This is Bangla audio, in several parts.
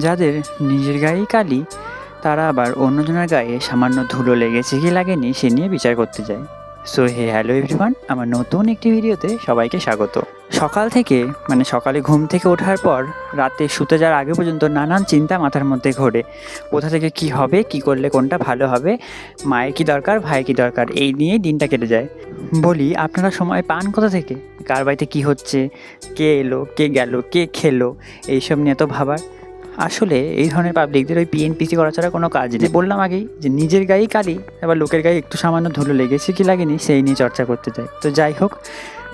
যাদের নিজের গায়েই কালি, তারা আবার অন্যজনের গায়ে সামান্য ধুলো লেগেছে কি লাগেনি সে নিয়ে বিচার করতে যায়। সো হ্যালো এভরিওয়ান, আমার নতুন একটি ভিডিওতে সবাইকে স্বাগত। সকাল থেকে সকালে ঘুম থেকে ওঠার পর রাতে শুতে যাওয়ার আগে পর্যন্ত নানান চিন্তা মাথার মধ্যে ঘোরে। কোথা থেকে কি হবে, কি করলে কোনটা ভালো হবে, মায়ের কি দরকার, ভাইয়ের কি দরকার, এই নিয়েই দিনটা কেটে যায়। বলি, আপনারা সময় পান কোথা থেকে? কার বাড়িতে কী হচ্ছে, কে এলো, কে গেল, কে খেলো, এইসব নিয়ে তো ভাবার। আসলে এই ধরনের পাবলিকদের ওই পিএনপিসি করা ছাড়া কোনো কাজ নেই। বললাম আগেই যে নিজের গায়েই কালি, আবার লোকের গায়ে একটু সামান্য ধুলো লেগেছে কি লাগেনি সেই নিয়ে চর্চা করতে চাই। তো যাই হোক,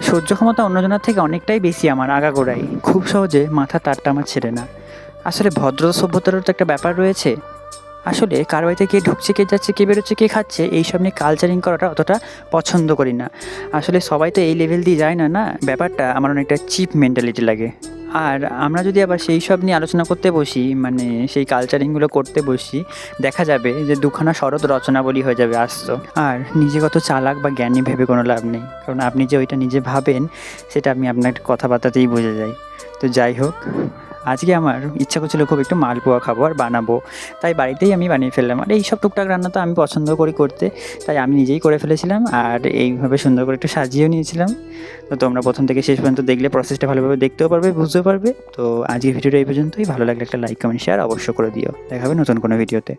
সহ্য ক্ষমতা অন্যজনের থেকে অনেকটাই বেশি আমার, আগাগোড়াই। খুব সহজে মাথা তারটা আমার ছেড়ে না। আসলে ভদ্রতা সভ্যতারও তো একটা ব্যাপার রয়েছে। আসলে কার বাড়িতে কে ঢুকছে, কে যাচ্ছে, কে বেরোচ্ছে, কে খাচ্ছে, এইসব নিয়ে কালচারিং করাটা অতটা পছন্দ করি না। আসলে সবাই তো এই লেভেল দিয়ে যায় না, না, ব্যাপারটা আমার অনেকটা চিপ মেন্টালিটি লাগে। আর আমরা যদি আবার সেই সব নিয়ে আলোচনা করতে বসি, সেই কালচারিংগুলো করতে বসি, দেখা যাবে যে দুখানা শরৎ রচনাবলী হয়ে যাবে আস্ত। আর নিজে কত চালাক বা জ্ঞানী ভেবে কোনো লাভ নেই, কারণ আপনি যে ওইটা নিজে ভাবেন সেটা আমি আপনার কথাবার্তাতেই বুঝে যাই। তো যাই হোক, আজকে আমার ইচ্ছা করছিল খুব একটু মালপোয়া খাবো আর বানাবো, তাই বাড়িতেই আমি বানিয়ে ফেললাম। আর এইসব টুকটাক রান্না তো আমি পছন্দ করি করতে, তাই আমি নিজেই করে ফেলেছিলাম আর এইভাবে সুন্দর করে একটু সাজিয়েও নিয়েছিলাম। তো তোমরা প্রথম থেকে শেষ পর্যন্ত দেখলে প্রসেসটা ভালোভাবে দেখতেও পারবে, বুঝতেও পারবে। তো আজকের ভিডিওটা এই পর্যন্তই। ভালো লাগলে একটা লাইক, কমেন্ট, শেয়ার অবশ্য করে দিও। দেখা হবে নতুন কোনো ভিডিওতে।